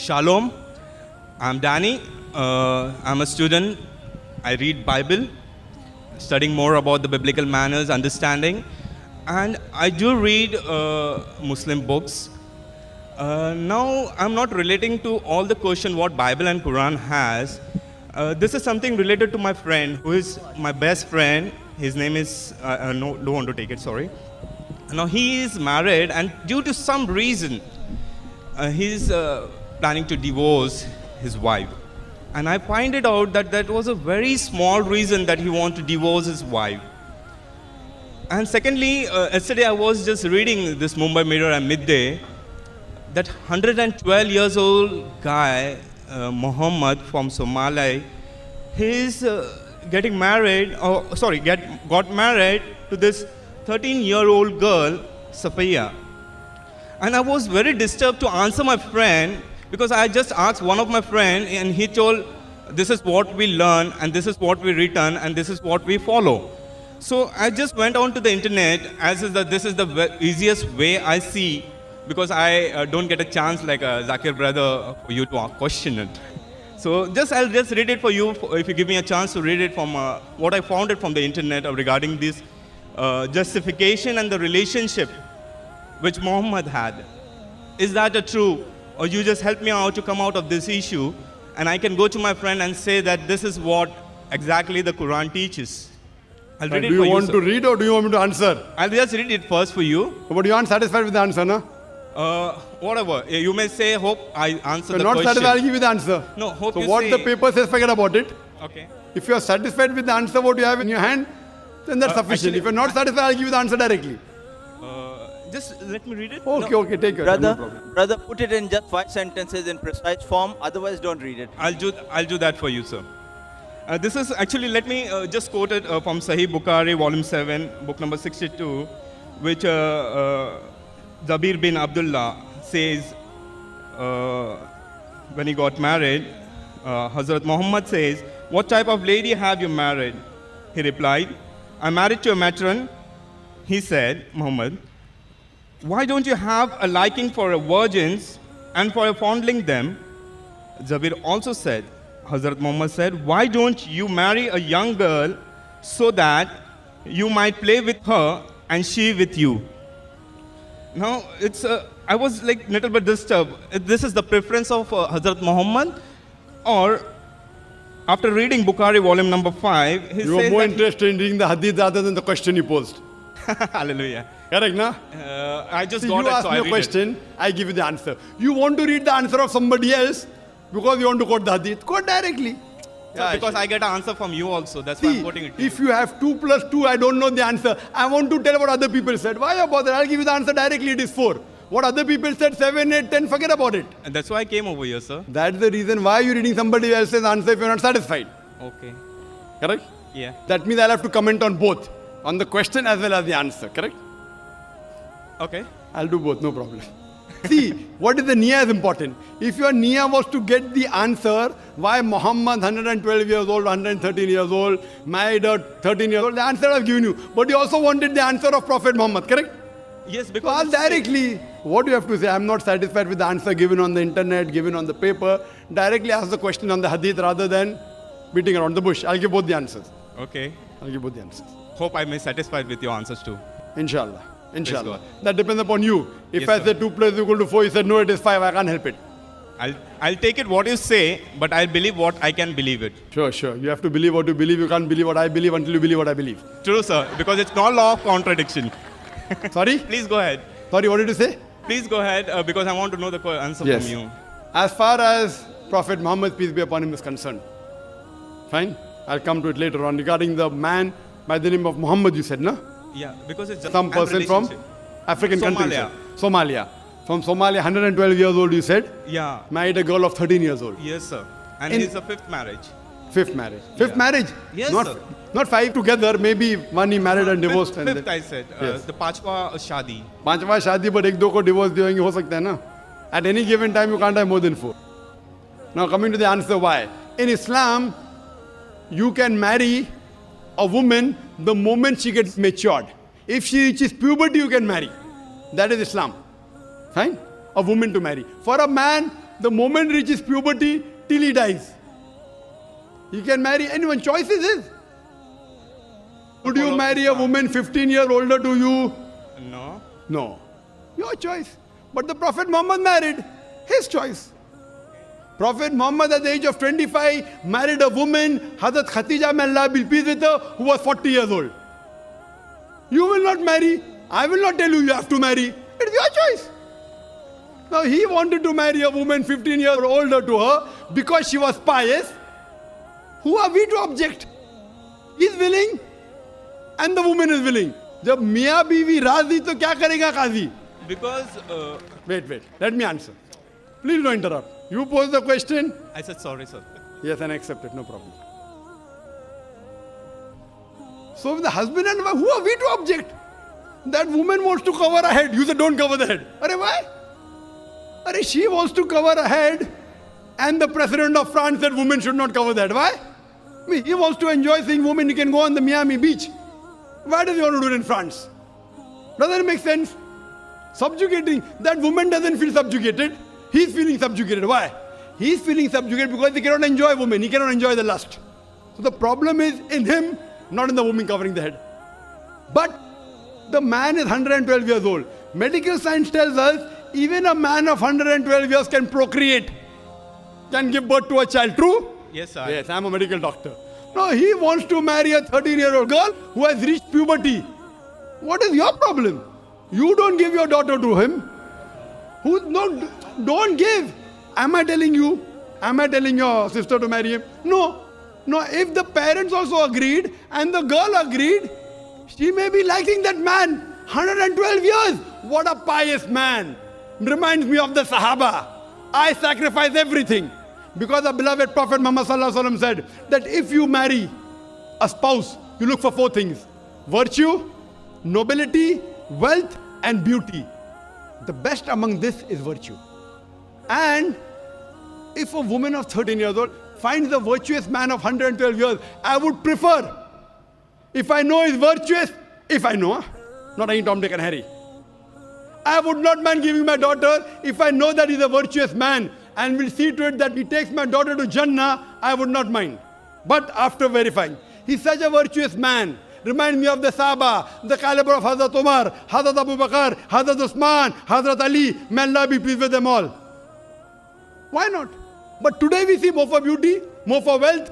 Shalom. I'm Danny. I'm a student. I read Bible, studying more about the biblical manners, understanding, and I do read Muslim books. Now, I'm not relating to all the question what Bible and Quran has. This is something related to my friend, who is my best friend. His name is, no, don't want to take it, sorry. Now, he is married, and due to some reason, he's planning to divorce his wife. And I find it out that that was a very small reason that he wanted to divorce his wife. And secondly, yesterday I was just reading this Mumbai Mirror at midday, that 112 years old guy, Muhammad from Somalia, he's getting married, got married to this 13-year-old girl, Safiya. And I was very disturbed to answer my friend, because I just asked one of my friends and he told, this is what we learn and this is what we return and this is what we follow. So I just went on to the internet as is that this is the easiest way I see, because I don't get a chance like a Zakir brother for you to question it. So I'll just read it for you if you give me a chance to read it from what I found it from the internet regarding this justification and the relationship which Muhammad had. Is that a true? Or you just help me out to come out of this issue and I can go to my friend and say that this is what exactly the Quran teaches. I'll read it for you. Do you want to read or do you want me to answer? I'll just read it first for you. But you aren't satisfied with the answer, no? Whatever. You may say, hope I answer the question. If you're not satisfied, I'll give you the answer. No, hope so you what say... the paper says, forget about it. Okay. If you are satisfied with the answer, what you have in your hand, then that's sufficient. Actually, if you're not satisfied, I'll give you the answer directly. Just let me read it. Okay, take your time. No problem. Brother, put it in just 5 sentences in precise form. Otherwise, don't read it. I'll do that for you, sir. This is actually, let me just quote it from Sahih Bukhari, volume 7, book number 62, which Zabir bin Abdullah says when he got married. Hazrat Muhammad says, "What type of lady have you married?" He replied, "I'm married to a matron." He said, Muhammad, "Why don't you have a liking for virgins and for fondling them?" Zabir also said, Hazrat Muhammad said, "Why don't you marry a young girl so that you might play with her and she with you?" Now, I was like little bit disturbed. This is the preference of Hazrat Muhammad, or after reading Bukhari volume number 5, he you says are more interested in reading the hadith rather than the question you posed. Hallelujah. Correct, na? I just See, got you it, ask so me I a read question, it. I give you the answer. You want to read the answer of somebody else because you want to quote the hadith. Quote directly. So because I get an answer from you also, that's why I'm quoting it. If you have 2 plus 2, I don't know the answer. I want to tell what other people said. Why you bother? I'll give you the answer directly. It is 4. What other people said, 7, 8, 10, forget about it. And that's why I came over here, sir. That's the reason why you're reading somebody else's answer if you're not satisfied. Okay. Correct? Yeah. That means I'll have to comment on both. On the question as well as the answer. Correct? Okay. I'll do both, no problem. See, what is the niyyah is important. If your niyyah was to get the answer, why Muhammad, 112 years old, 113 years old, married a 13 years old, the answer I've given you. But you also wanted the answer of Prophet Muhammad, correct? Yes, because... Ask directly. What do you have to say? I'm not satisfied with the answer given on the internet, given on the paper. Directly ask the question on the hadith rather than beating around the bush. I'll give both the answers. Okay. I'll give both the answers. Hope I may satisfied with your answers too. Inshallah. Inshallah. God. That depends upon you. If Yes, I sir. say 2 plus equal to 4, you said no, it is 5, I can't help it. I'll take it what you say, but I'll believe what I can believe it. Sure. You have to believe what you believe. You can't believe what I believe until you believe what I believe. True, sir, because it's not law of contradiction. Sorry? Please go ahead. Sorry, what did you say? Please go ahead, because I want to know the answer Yes. from you. As far as Prophet Muhammad, peace be upon him, is concerned. Fine? I'll come to it later on. Regarding the man by the name of Muhammad, you said, no? Yeah, because it's just Some person from relationship. African country. Somalia. Sir. Somalia. From Somalia, 112 years old, you said? Yeah. Married a girl of 13 years old. Yes, sir. And In- it's a 5th marriage. 5th marriage. 5th marriage? Yes, not, sir. Not 5 together, maybe one he married and divorced. Fifth, and fifth then, I said. Yes. The Pachwa Shadi. 5वां शादी पर 1-2 को divorce देंगे हो सकता है ना? At any given time you can't have more than 4. Now coming to the answer why. In Islam, you can marry a woman the moment she gets matured. If she reaches puberty, you can marry. That is Islam. Fine? A woman to marry. For a man, the moment reaches puberty till he dies. He can marry anyone. Choice is his. Would you marry a woman 15 years older to you? No. No. Your choice. But the Prophet Muhammad married. His choice. Prophet Muhammad at the age of 25 married a woman, Hazrat Khatija, may Allah be pleased with her, who was 40 years old. You will not marry. I will not tell you have to marry. It's your choice. Now he wanted to marry a woman 15 years older to her because she was pious. Who are we to object? He is willing and the woman is willing. जब मियाँ बीवी राजी तो क्या करेगा काजी? Because Wait. Let me answer. Please don't interrupt. You pose the question. I said sorry, sir. Yes, and accept it. No problem. So the husband and wife, who are we to object? That woman wants to cover her head. You say don't cover the head. Arey why? Arey she wants to cover her head, and the president of France said women should not cover that. Why? I mean, he wants to enjoy seeing women. He can go on the Miami beach. Why does he want to do it in France? Doesn't it make sense? Subjugating. That woman doesn't feel subjugated. He's feeling subjugated. Why? He's feeling subjugated because he cannot enjoy women. He cannot enjoy the lust. So the problem is in him, not in the woman covering the head. But the man is 112 years old. Medical science tells us even a man of 112 years can procreate, can give birth to a child. True? Yes, sir. Yes, I'm a medical doctor. No, he wants to marry a 13-year-old girl who has reached puberty. What is your problem? You don't give your daughter to him. No, don't give. Am I telling you? Am I telling your sister to marry him? No. If the parents also agreed and the girl agreed, she may be liking that man. 112 years. What a pious man. Reminds me of the Sahaba. I sacrifice everything. Because the beloved Prophet Muhammad Sallallahu Alaihi Wasallam said that if you marry a spouse, you look for 4 things. Virtue, nobility, wealth and beauty. The best among this is virtue. And if a woman of 13 years old finds a virtuous man of 112 years, I would prefer, if I know he's virtuous, not any Tom, Dick and Harry. I would not mind giving my daughter if I know that he's a virtuous man and will see to it that he takes my daughter to Jannah, I would not mind. But after verifying, he's such a virtuous man. Remind me of the Sahaba, the caliber of Hazrat Umar, Hazrat Abu Bakr, Hazrat Usman, Hazrat Ali. May Allah be pleased with them all. Why not? But today we see more for beauty, more for wealth.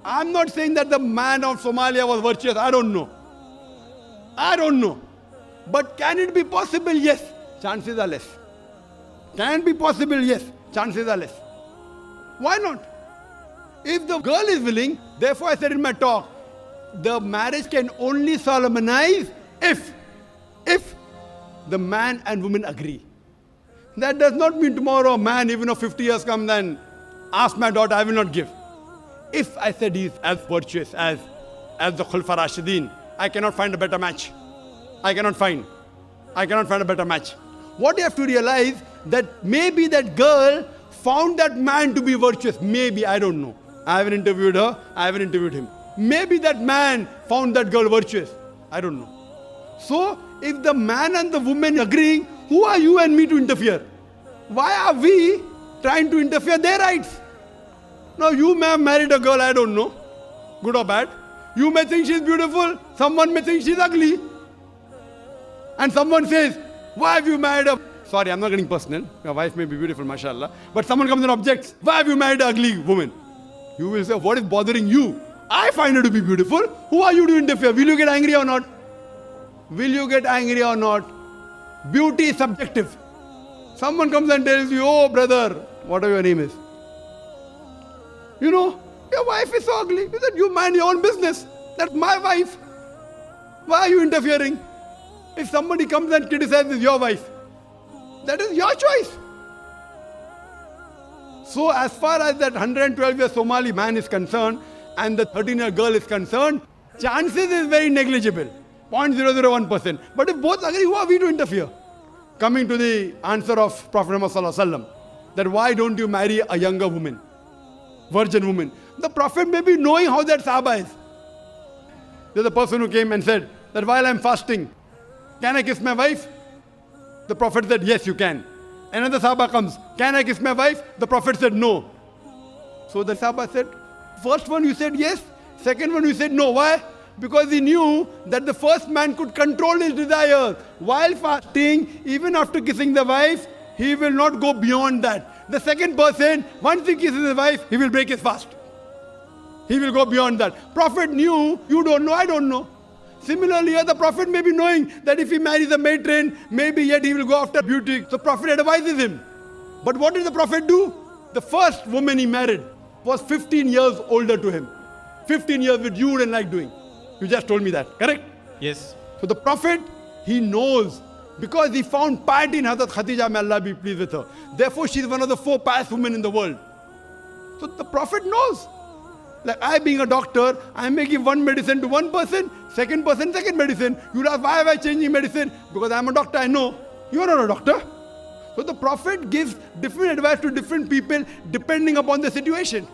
I'm not saying that the man of Somalia was virtuous. I don't know. But can it be possible? Yes. Chances are less. Can it be possible? Yes. Chances are less. Why not? If the girl is willing, therefore I said in my talk, the marriage can only solemnize if the man and woman agree. That does not mean tomorrow a man, even if 50 years comes and asks my daughter, I will not give. If I said he is as virtuous as the Khulfa Rashidin, I cannot find a better match. I cannot find a better match. What you have to realize that maybe that girl found that man to be virtuous. Maybe, I don't know. I haven't interviewed her, I haven't interviewed him. Maybe that man found that girl virtuous. I don't know. So, if the man and the woman agreeing, who are you and me to interfere? Why are we trying to interfere their rights? Now, you may have married a girl, I don't know, good or bad. You may think she's beautiful, someone may think she's ugly. And someone says, why have you married a... Sorry, I'm not getting personal. Your wife may be beautiful, mashallah. But someone comes and objects, why have you married an ugly woman? You will say, what is bothering you? I find her to be beautiful. Who are you to interfere? Will you get angry or not? Will you get angry or not? Beauty is subjective. Someone comes and tells you, oh brother, whatever your name is. You know, your wife is so ugly. You said, you mind your own business. That's my wife. Why are you interfering? If somebody comes and criticizes your wife, that is your choice. So as far as that 112-year Somali man is concerned and the 13-year girl is concerned, chances is very negligible, 0.001%. But if both agree, who are we to interfere? Coming to the answer of Prophet Muhammad Sallallahu Alaihi Wasallam, that why don't you marry a younger woman, virgin woman? The Prophet may be knowing how that Sahaba is. There's a person who came and said that while I'm fasting, can I kiss my wife? The Prophet said, yes, you can. Another Sahaba comes, can I kiss my wife? The Prophet said no. So the Sahaba said, first one you said yes, second one you said no. Why? Because he knew that the first man could control his desires. While fasting, even after kissing the wife, he will not go beyond that. The second person, once he kisses his wife, he will break his fast. He will go beyond that. Prophet knew, you don't know, I don't know. Similarly, the Prophet may be knowing that if he marries a matron, maybe yet he will go after beauty. So Prophet advises him. But what did the Prophet do? The first woman he married was 15 years older to him. 15 years which you wouldn't like doing. You just told me that, correct? Yes. So the Prophet, he knows because he found piety in Hazrat Khadija, may Allah be pleased with her. Therefore, she is one of the 4 pious women in the world. So the Prophet knows. Like I being a doctor, I may give one medicine to one person, second person, second medicine. You'll ask, why am I changing medicine? Because I'm a doctor, I know. You are not a doctor. So the Prophet gives different advice to different people depending upon the situation.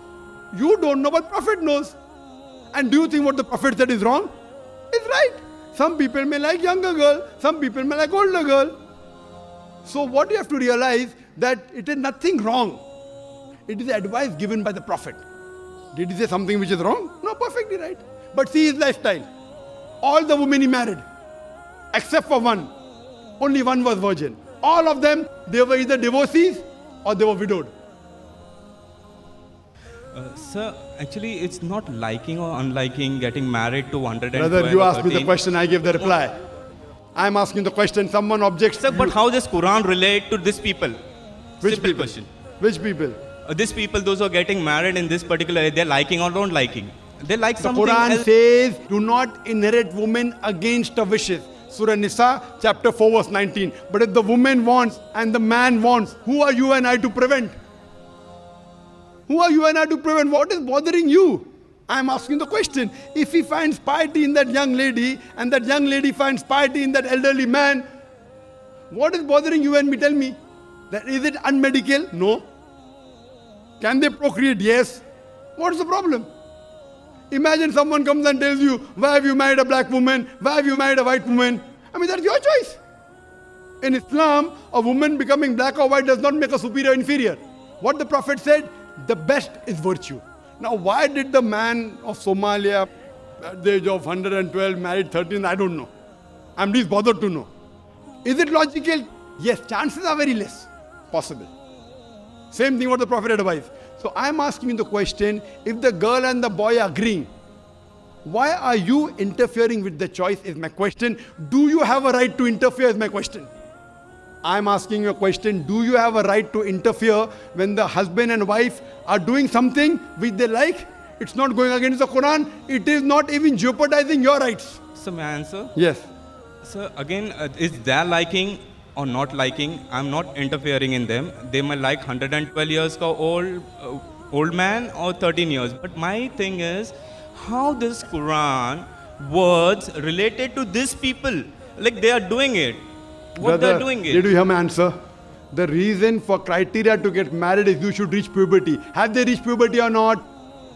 You don't know, but Prophet knows. And do you think what the Prophet said is wrong? It's right. Some people may like younger girl, some people may like older girl. So what you have to realize that it is nothing wrong. It is advice given by the Prophet. Did he say something which is wrong? No, perfectly right. But see his lifestyle. All the women he married, except for one. Only one was virgin. All of them, they were either divorcees or they were widowed. Sir, actually, it's not liking or unliking getting married to 112 Brother, you or asked me the 13. question, I gave the reply. I'm asking the question, someone objects. Sir, but how does Quran relate to these people? Which Simple people? question. Which people? These people, those who are getting married in this particular area, they're liking or don't liking. They like The something Quran else. says, do not inherit women against her wishes. Surah Nisa, chapter 4, verse 19. But if the woman wants and the man wants, who are you and I to prevent? Who are you and I to prevent? What is bothering you? I'm asking the question. If he finds piety in that young lady and that young lady finds piety in that elderly man, what is bothering you and me? Tell me. That is it unmedical? No. Can they procreate? Yes. What's the problem? Imagine someone comes and tells you, why have you married a black woman? Why have you married a white woman? I mean, that's your choice. In Islam, a woman becoming black or white does not make her superior or inferior. What the Prophet said, the best is virtue. Now, why did the man of Somalia at the age of 112 married 13? I don't know. I'm least bothered to know. Is it logical? Yes, chances are very less possible. Same thing what the Prophet advised. So I'm asking you the question, if the girl and the boy are agreeing, why are you interfering with the choice is my question. Do you have a right to interfere is my question. I'm asking you a question, do you have a right to interfere when the husband and wife are doing something which they like? It's not going against the Quran. It is not even jeopardizing your rights. So may I answer? Yes. So again, is their liking or not liking? I'm not interfering in them. They might like 112 years old man or 13 years. But my thing is, how this Quran words related to these people? Like they are doing it. What they're doing it. Did you hear my answer? The reason for criteria to get married is you should reach puberty. Have they reached puberty or not?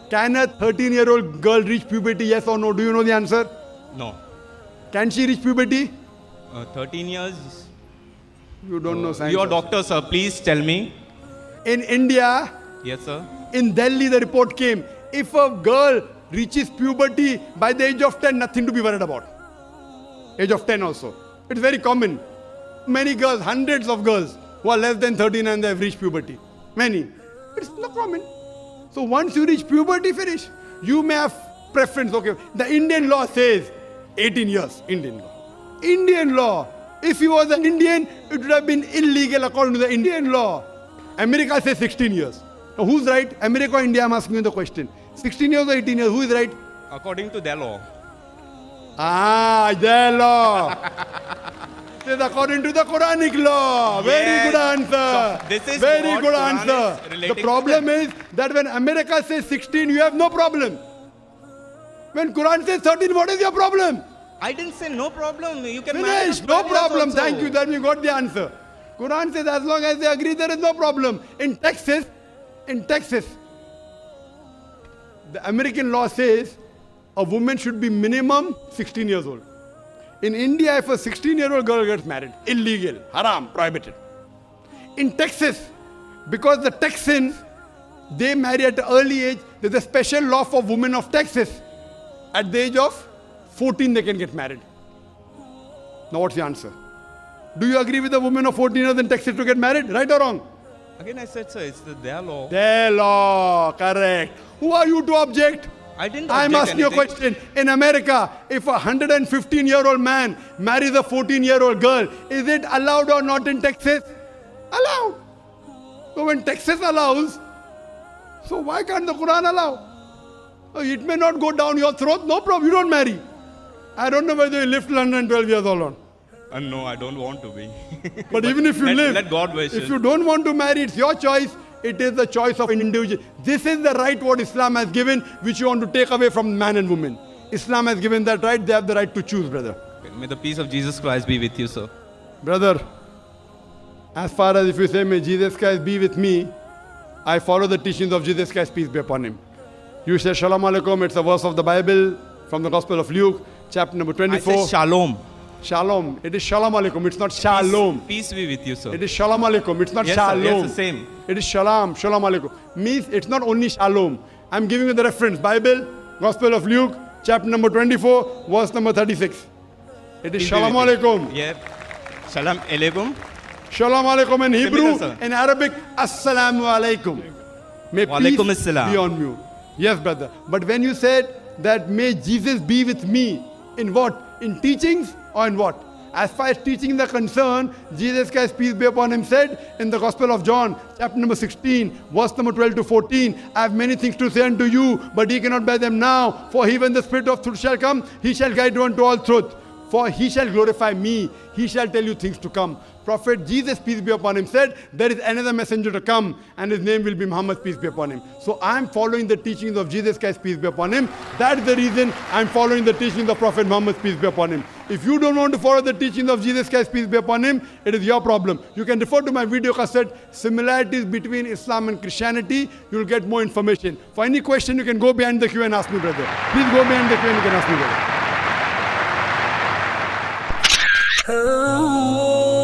Can a 13-year-old girl reach puberty, yes or no? Do you know the answer? No. Can she reach puberty? 13 years. You don't know science. You are also. doctor, sir. Please tell me. In India, Yes, sir. in Delhi, the report came. If a girl reaches puberty by the age of 10, nothing to be worried about. Age of 10 also. It's very common. Many girls, hundreds of girls who are less than 13 and they have reached puberty. Many. It's not common. So once you reach puberty, finish. You may have preference. Okay, the Indian law says 18 years. Indian law. Indian law. If he was an Indian, it would have been illegal according to the Indian law. America says 16 years. Now who's right? America or India? I'm asking you the question. 16 years or 18 years? Who is right? According to their law. Their law. It is according to the Quranic law. Very Yes. good answer. So this is very what good Quran answer. is The relating to problem them. is that when America says 16, you have no problem. When Quran says 13, what is your problem? I didn't say no problem. You can marry Finish. for No 12 years problem. also. Thank you. Then you got the answer. Quran says as long as they agree, there is no problem. In Texas, the American law says a woman should be minimum 16 years old. In India, if a 16-year-old girl gets married, illegal, haram, prohibited. in Texas, because the Texans, they marry at an early age. There's a special law for women of Texas. At the age of 14, they can get married. Now, what's the answer? Do you agree with the women of 14 years in Texas to get married? Right or wrong? Again, I said, sir, it's their law. Their law, correct. Who are you to object? I didn't I'm object asking you a anything. question. In America, if a 115-year-old man marries a 14-year-old girl, is it allowed or not in Texas? Allowed. So when Texas allows, so why can't the Quran allow? It may not go down your throat, no problem, you don't marry. I don't know whether you live till 112 years old or not. No, I don't want to be. But even if you live, let God wish if it. you don't want to marry, it's your choice. It is the choice of an individual. This is the right what Islam has given, which you want to take away from man and woman. Islam has given that right. They have the right to choose, brother. May the peace of Jesus Christ be with you, sir. Brother, as far as if you say, may Jesus Christ be with me, I follow the teachings of Jesus Christ, peace be upon him. You say Shalom Alaikum, it's a verse of the Bible from the Gospel of Luke, chapter number I 24. said shalom. Shalom. It is Shalom Alaikum, it's not Shalom. Peace be with you, sir. It is Shalom Alaikum, it's not Yes, sir. Shalom. Yes, the same. It is Shalom, Shalom Alaikum. Means it's not only Shalom. I'm giving you the reference. Bible, Gospel of Luke, chapter number 24, verse number 36. It is Peace be Shalom with you. Alaikum. Yeah. Shalom alaikum. Shalom Alaikum in Hebrew, sir. in Arabic, Assalamu Alaikum. May Wa peace alaikum assalam. be on you. Yes, brother. But when you said that may Jesus be with me, in what? In teachings or in what? As far as teachings are concerned, Jesus Christ, peace be upon him, said in the Gospel of John, chapter number 16, verse number 12 to 14, I have many things to say unto you, but ye cannot bear them now. For he, when the Spirit of truth shall come, he shall guide you unto all truth. For he shall glorify me, he shall tell you things to come. Prophet Jesus, peace be upon him, said, there is another messenger to come, and his name will be Muhammad, peace be upon him. So I am following the teachings of Jesus Christ, peace be upon him. That is the reason I am following the teachings of Prophet Muhammad, peace be upon him. If you don't want to follow the teachings of Jesus Christ, peace be upon him, it is your problem. You can refer to my video cassette, Similarities Between Islam and Christianity. You will get more information. For any question, you can go behind the queue and ask me, brother. Please go behind the queue and you can ask me, brother. Oh